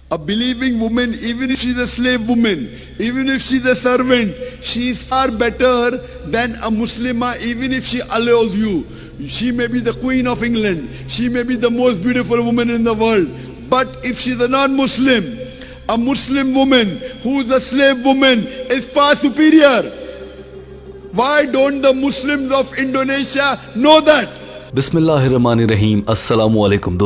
A believing woman, even if she's a slave woman, even if she's a servant, she is far better than a Muslimah, even if she allows you. She may be the Queen of England, she may be the most beautiful woman in the world, but if she's a non-Muslim, a Muslim woman who is a slave woman is far superior. Why don't the Muslims of Indonesia know that? बिस्मिल्लाहिर्रहमानिर्रहीम। अस्सलामु अलैकुम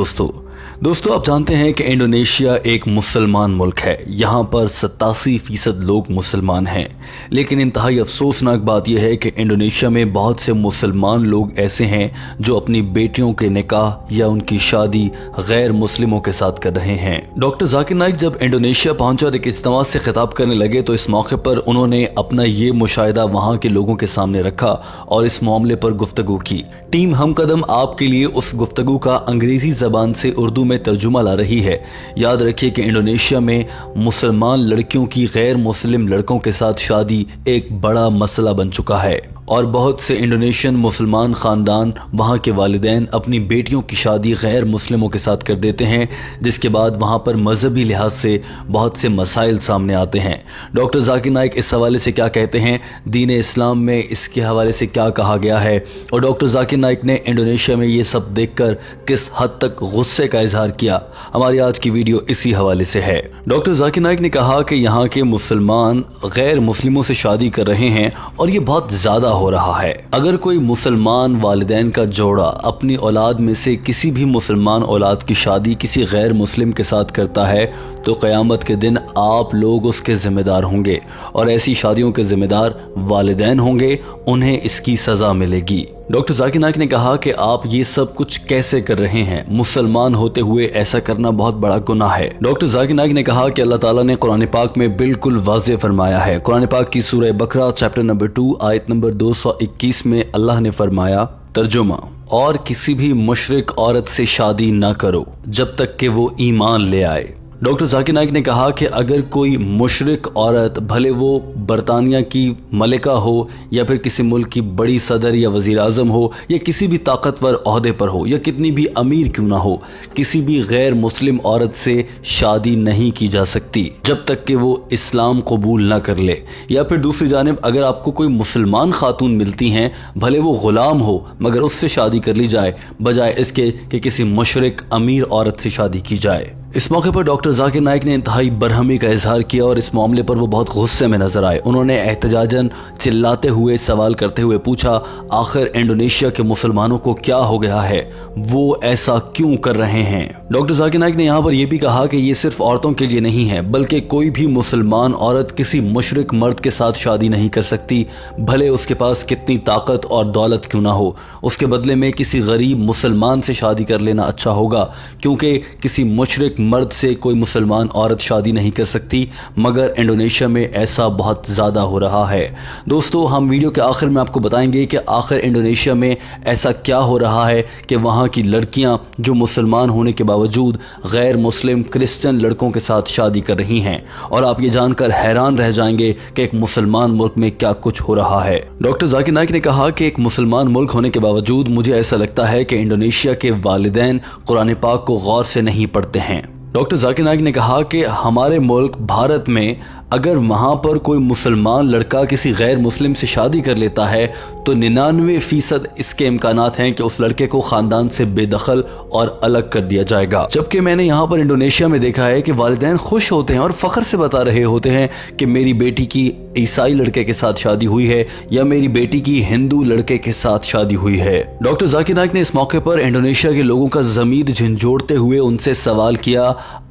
दोस्तों आप जानते हैं कि Indonesia एक मुसलमान मुल्क है। यहाँ पर 87% लोग मुसलमान हैं, लेकिन इंतहाई अफसोसनाक बात यह है कि इंडोनेशिया में बहुत से मुसलमान लोग ऐसे हैं जो अपनी बेटियों के निकाह या उनकी शादी गैर मुस्लिमों के साथ कर रहे हैं। डॉक्टर जाकिर नाइक जब इंडोनेशिया पहुंचे और एक इज्तिमा से खिताब करने लगे तो इस मौके पर उन्होंने अपना ये मुशाहिदा वहाँ के लोगों के सामने रखा और इस मामले पर गुफ्तगू की। टीम हमकदम आपके लिए उस गुफ्तगू का अंग्रेजी ज़बान से उर्दू में तर्जुमा ला रही है। याद रखिए कि इंडोनेशिया में मुसलमान लड़कियों की गैर मुस्लिम लड़कों के साथ शादी एक बड़ा मसला बन चुका है और बहुत से इंडोनेशियन मुसलमान ख़ानदान वहाँ के वालिदैन अपनी बेटियों की शादी गैर मुस्लिमों के साथ कर देते हैं, जिसके बाद वहाँ पर मजहबी लिहाज से बहुत से मसाइल सामने आते हैं। डॉक्टर जाकिर नाइक इस हवाले से क्या कहते हैं, दीन इस्लाम में इसके हवाले से क्या कहा गया है और डॉक्टर जाकिर नाइक ने इंडोनेशिया में ये सब देखकर किस हद तक गुस्से का इजहार किया, हमारी आज की वीडियो इसी हवाले से है। डॉक्टर जाकिर नाइक ने कहा कि यहाँ के मुसलमान गैर मुस्लिमों से शादी कर रहे हैं और ये बहुत ज़्यादा हो रहा है। अगर कोई मुसलमान वालिदैन का जोड़ा अपनी औलाद में से किसी भी मुसलमान औलाद की शादी किसी गैर मुस्लिम के साथ करता है तो क़यामत के दिन आप लोग उसके ज़िम्मेदार होंगे और ऐसी शादियों के ज़िम्मेदार वालिदैन होंगे, उन्हें इसकी सज़ा मिलेगी। डॉक्टर जाकिर नाइक ने कहा कि आप ये सब कुछ कैसे कर रहे हैं, मुसलमान होते हुए ऐसा करना बहुत बड़ा गुनाह है। डॉक्टर जाकिर नाइक ने कहा कि अल्लाह ताला ने कुरान पाक में बिल्कुल वाज़ेह फरमाया है। कुरान पाक की सूरह बकरा चैप्टर नंबर 2 आयत नंबर 221 में अल्लाह ने फरमाया, तर्जुमा, और किसी भी मुशरिक औरत से शादी ना करो जब तक कि वो ईमान ले आए। डॉक्टर जाकिर नाइक ने कहा कि अगर कोई मुशरिक औरत, भले वो बरतानिया की मलिका हो या फिर किसी मुल्क की बड़ी सदर या वज़ीर आज़म हो या किसी भी ताकतवर ओहदे पर हो या कितनी भी अमीर क्यों ना हो, किसी भी गैर मुस्लिम औरत से शादी नहीं की जा सकती जब तक कि वो इस्लाम कबूल ना कर ले। या फिर दूसरी जानिब अगर आपको कोई मुसलमान खातून मिलती हैं, भले वो ग़ुलाम हो, मगर उससे शादी कर ली जाए बजाय इसके कि किसी मुशरिक अमीर औरत से शादी की जाए। इस मौके पर डॉक्टर जाकिर नाइक ने इंतहाई बरहमी का इजहार किया और इस मामले पर वो बहुत गुस्से में नजर आए। उन्होंने एहतजाजन चिल्लाते हुए सवाल करते हुए पूछा, आखिर इंडोनेशिया के मुसलमानों को क्या हो गया है, वो ऐसा क्यों कर रहे हैं। डॉक्टर जाकिर नाइक ने यहाँ पर यह भी कहा कि ये सिर्फ औरतों के लिए नहीं है, बल्कि कोई भी मुसलमान औरत किसी मुशरिक मर्द के साथ शादी नहीं कर सकती, भले उसके पास कितनी ताकत और दौलत क्यों ना हो। उसके बदले में किसी गरीब मुसलमान से शादी कर लेना अच्छा होगा, क्योंकि किसी मुशरिक मर्द से कोई मुसलमान औरत शादी नहीं कर सकती, मगर इंडोनेशिया में ऐसा बहुत ज़्यादा हो रहा है। दोस्तों हम वीडियो के आखिर में आपको बताएंगे कि आखिर इंडोनेशिया में ऐसा क्या हो रहा है कि वहाँ की लड़कियाँ जो मुसलमान होने के बावजूद गैर मुस्लिम क्रिश्चियन लड़कों के साथ शादी कर रही हैं, और आप ये जानकर हैरान रह जाएंगे कि एक मुसलमान मुल्क में क्या कुछ हो रहा है। डॉक्टर जाकिर नाइक ने कहा कि एक मुसलमान मुल्क होने के बावजूद मुझे ऐसा लगता है कि इंडोनेशिया के वालिदैन कुरान पाक को गौर से नहीं पढ़ते हैं। डॉक्टर जाकिर नाइक ने कहा कि हमारे मुल्क भारत में अगर वहाँ पर कोई मुसलमान लड़का किसी गैर मुस्लिम से शादी कर लेता है तो 99% इसके इम्कानात हैं कि उस लड़के को ख़ानदान से बेदखल और अलग कर दिया जाएगा। जबकि मैंने यहाँ पर इंडोनेशिया में देखा है कि वालिदैन खुश होते हैं और फ़ख्र से बता रहे होते हैं कि मेरी बेटी की ईसाई लड़के के साथ शादी हुई है या मेरी बेटी की हिंदू लड़के के साथ शादी हुई है। डॉक्टर जाकिर नाइक ने इस मौके पर इंडोनेशिया के लोगों का ज़मीर झंझोड़ते हुए उनसे सवाल किया,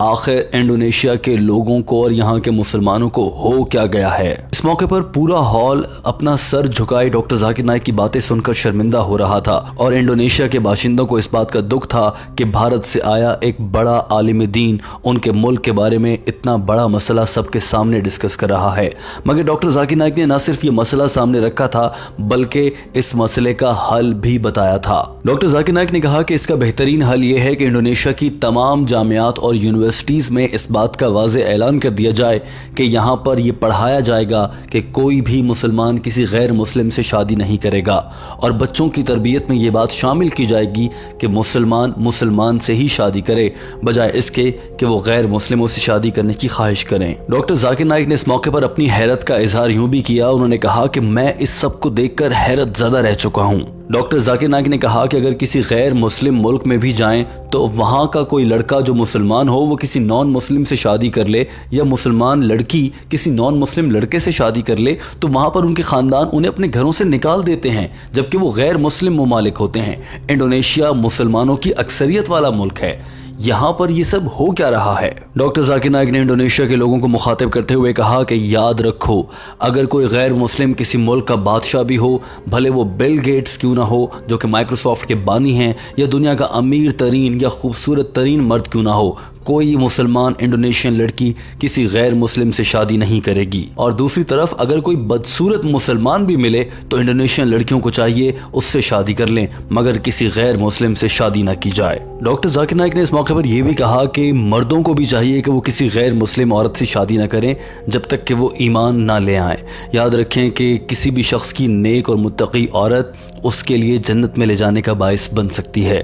आखिर इंडोनेशिया के लोगों को और यहाँ के मुसलमानों को हो क्या गया है। इस मौके पर पूरा हॉल अपना सर झुकाए डॉक्टर जाकिर नाइक की बातें सुनकर शर्मिंदा हो रहा था और इंडोनेशिया के बाशिंदों को इस बात का दुख था कि भारत से आया एक बड़ा आलिम दीन उनके मुल्क के बारे में इतना बड़ा मसला सबके सामने डिस्कस कर रहा है। मगर डॉक्टर जाकिर नाइक ने न सिर्फ ये मसला सामने रखा था बल्कि इस मसले का हल भी बताया था। डॉक्टर जाकिर नाइक ने कहा कि इसका बेहतरीन हल ये है कि इंडोनेशिया की तमाम जामियात और यूनिवर्सिटीज़ में इस बात का वाज़े ऐलान कर दिया जाए कि यहाँ पर यह पढ़ाया जाएगा कि कोई भी मुसलमान किसी गैर मुस्लिम से शादी नहीं करेगा, और बच्चों की तरबियत में ये बात शामिल की जाएगी कि मुसलमान से ही शादी करे बजाय इसके कि वो गैर मुस्लिमों से शादी करने की ख्वाहिश करें। डॉक्टर जाकिर नाइक ने इस मौके पर अपनी हैरत का इजहार यूं भी किया। उन्होंने कहा कि मैं इस सब को देखकर हैरत ज़दा रह चुका हूं। डॉक्टर जाकिर नाइक ने कहा कि अगर किसी गैर मुस्लिम मुल्क में भी जाएं तो वहां का कोई लड़का जो मुसलमान हो वो किसी नॉन मुस्लिम से शादी कर ले, या मुसलमान लड़की किसी नॉन मुस्लिम लड़के से शादी कर ले, तो वहां पर उनके खानदान उन्हें अपने घरों से निकाल देते हैं, जबकि वो गैर मुस्लिम ममालिक होते हैं। इंडोनेशिया मुसलमानों की अक्सरियत वाला मुल्क है, यहाँ पर ये सब हो क्या रहा है? डॉक्टर जाकिर नाइक ने इंडोनेशिया के लोगों को मुखातिब करते हुए कहा कि याद रखो, अगर कोई गैर मुस्लिम किसी मुल्क का बादशाह भी हो, भले वो बिल गेट्स क्यों ना हो जो कि माइक्रोसॉफ्ट के बानी हैं, या दुनिया का अमीर तरीन या खूबसूरत तरीन मर्द क्यों ना हो, कोई मुसलमान इंडोनेशियन लड़की किसी गैर मुस्लिम से शादी नहीं करेगी। और दूसरी तरफ अगर कोई बदसूरत मुसलमान भी मिले तो इंडोनेशियन लड़कियों को चाहिए उससे शादी कर लें, मगर किसी गैर मुस्लिम से शादी ना की जाए। डॉक्टर जाकिर नाइक ने इस मौके पर यह भी कहा कि मर्दों को भी चाहिए कि वो किसी गैर मुस्लिम औरत से शादी ना करें जब तक कि वो ईमान ना ले आए। याद रखें कि किसी भी शख्स की नेक और मुत्तकी औरत उसके लिए जन्नत में ले जाने का बाइस बन सकती है।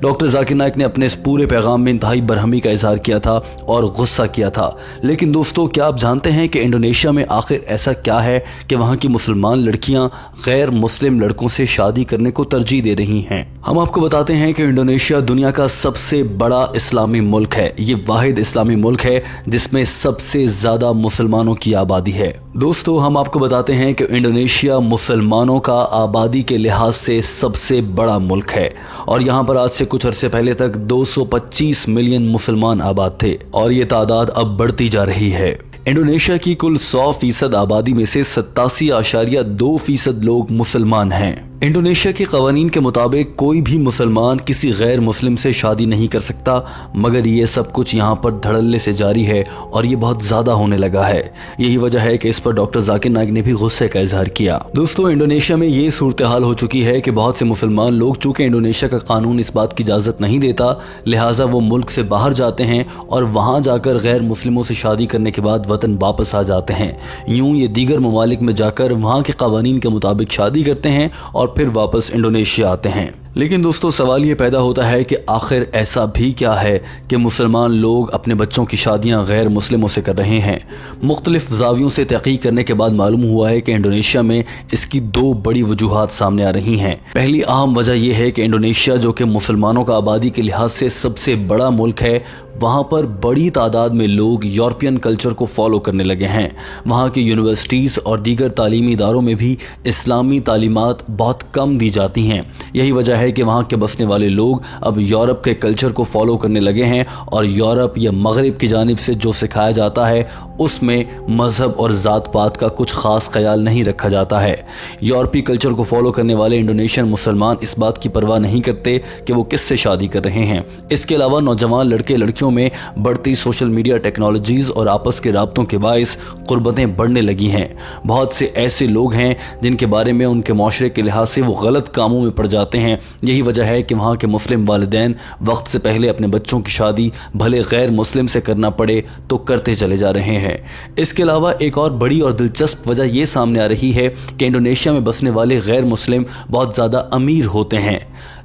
डॉक्टर जाकिर नाइक ने अपने इस पूरे पैगाम में इंतहाई बरहमी का इजहार किया था और गुस्सा किया था। लेकिन दोस्तों, क्या आप जानते हैं कि इंडोनेशिया में आखिर ऐसा क्या है कि वहाँ की मुसलमान लड़कियाँ गैर मुस्लिम लड़कों से शादी करने को तरजीह दे रही हैं? हम आपको बताते हैं कि इंडोनेशिया दुनिया का सबसे बड़ा इस्लामी मुल्क है। ये वाहिद इस्लामी मुल्क है जिसमें सबसे ज़्यादा मुसलमानों की आबादी है। दोस्तों, हम आपको बताते हैं कि इंडोनेशिया मुसलमानों का आबादी के लिहाज से सबसे बड़ा मुल्क है, और यहाँ पर आज से कुछ अरसे पहले तक 225 मिलियन मुसलमान आबाद थे, और ये तादाद अब बढ़ती जा रही है। इंडोनेशिया की कुल 100% आबादी में से 87.2% लोग मुसलमान हैं। इंडोनेशिया के कवानीन के मुताबिक कोई भी मुसलमान किसी गैर मुस्लिम से शादी नहीं कर सकता, मगर ये सब कुछ यहाँ पर धड़ल्ले से जारी है और ये बहुत ज़्यादा होने लगा है। यही वजह है कि इस पर डॉक्टर जाकिर नाइक ने भी गुस्से का इजहार किया। दोस्तों, इंडोनेशिया में ये सूरत हाल हो चुकी है कि बहुत से मुसलमान लोग, चूँकि इंडोनेशिया का कानून इस बात की इजाज़त नहीं देता, लिहाजा वो मुल्क से बाहर जाते हैं और वहाँ जाकर गैर मुस्लिमों से शादी करने के बाद वतन वापस आ जाते हैं। यूँ ये दीगर ममालिक में जाकर वहाँ के कवानीन के मुताबिक शादी करते हैं और फिर वापस इंडोनेशिया आते हैं। लेकिन दोस्तों, सवाल ये पैदा होता है कि आखिर ऐसा भी क्या है कि मुसलमान लोग अपने बच्चों की शादियां गैर मुस्लिमों से कर रहे हैं। मुख्तलिफ ज़ावियों से तहक़ीक़ करने के बाद मालूम हुआ है कि इंडोनेशिया में इसकी दो बड़ी वजूहात सामने आ रही हैं। पहली अहम वजह यह है कि इंडोनेशिया, जो कि मुसलमानों का आबादी के लिहाज से सबसे बड़ा मुल्क है, वहाँ पर बड़ी तादाद में लोग यूरोपियन कल्चर को फॉलो करने लगे हैं। वहाँ की यूनिवर्सिटीज़ और दीगर तालीमी इदारों में भी इस्लामी तालीमात बहुत कम दी जाती हैं। यही वजह है कि वहाँ के बसने वाले लोग अब यूरोप के कल्चर को फॉलो करने लगे हैं, और यूरोप या मगरिब की जानिब से जो सिखाया जाता है उसमें मज़हब और ज़ात पात का कुछ ख़ास ख्याल नहीं रखा जाता है। यूरोपीय कल्चर को फॉलो करने वाले इंडोनेशियन मुसलमान इस बात की परवाह नहीं करते कि वो किससे शादी कर रहे हैं। इसके अलावा नौजवान लड़के लड़कियों में बढ़ती सोशल मीडिया टेक्नोलॉजीज़ और आपस के राब्तों के बायस क़ुर्बतें बढ़ने लगी हैं। बहुत से ऐसे लोग हैं जिनके बारे में उनके माशरे के लिहाज से वो गलत कामों में पड़ जाते हैं। यही वजह है कि वहाँ के मुस्लिम वालिदैन वक्त से पहले अपने बच्चों की शादी भले गैर मुस्लिम से करना पड़े तो करते चले जा रहे हैं। इसके अलावा एक और बड़ी और दिलचस्प वजह ये सामने आ रही है कि इंडोनेशिया में बसने वाले गैर मुस्लिम बहुत ज़्यादा अमीर होते हैं।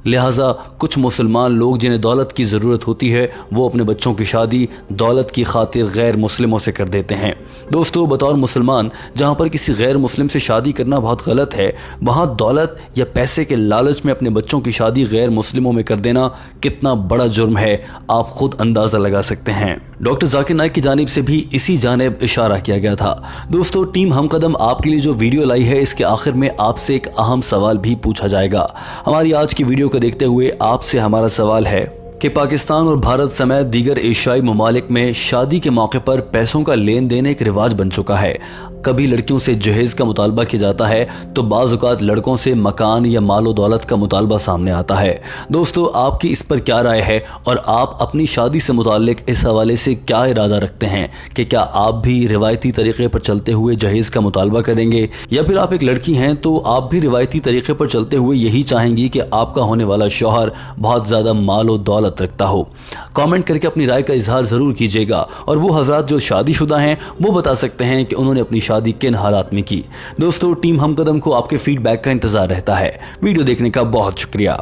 लिहाजा कुछ मुसलमान लोग जिन्हें दौलत की ज़रूरत होती है वो अपने बच्चों की शादी दौलत की खातिर गैर मुस्लिमों से कर देते हैं। दोस्तों, बतौर मुसलमान जहाँ पर किसी गैर मुस्लिम से शादी करना बहुत गलत है, वहाँ दौलत या पैसे के लालच में अपने बच्चों की शादी गैर मुस्लिमों में कर देना कितना बड़ा जुर्म है, आप खुद अंदाज़ा लगा सकते हैं। डॉक्टर जाकिर नाइक की जानिब से भी इसी जानिब इशारा किया गया था। दोस्तों, टीम हमकदम आपके लिए जो वीडियो लाई है, इसके आखिर में आपसे एक अहम सवाल भी पूछा जाएगा। हमारी आज की वीडियो को देखते हुए आपसे हमारा सवाल है कि पाकिस्तान और भारत समेत दीगर एशियाई ममालिक में शादी के मौके पर पैसों का लेन देन एक रिवाज बन चुका है। कभी लड़कियों से जहेज का मुतालबा किया जाता है तो बाज़ औक़ात लड़कों से मकान या मालो दौलत का मुतालबा सामने आता है। दोस्तों, आपकी इस पर क्या राय है और आप अपनी शादी से मुताल्लिक इस हवाले से क्या इरादा रखते हैं कि क्या आप भी रिवायती तरीके पर चलते हुए जहेज का मुतालबा करेंगे, या फिर आप एक लड़की हैं तो आप भी रिवायती तरीके पर चलते हुए यही चाहेंगी कि आपका होने वाला शौहर बहुत ज़्यादा मालो दौलत रखता हो। कमेंट करके अपनी राय का इजहार ज़रूर कीजिएगा और वो हज़रात जो शादीशुदा हैं वो बता सकते हैं कि उन्होंने अपनी शादी किन हालात में की। दोस्तों, टीम हमकदम को आपके फीडबैक का इंतज़ार रहता है। वीडियो देखने का बहुत शुक्रिया।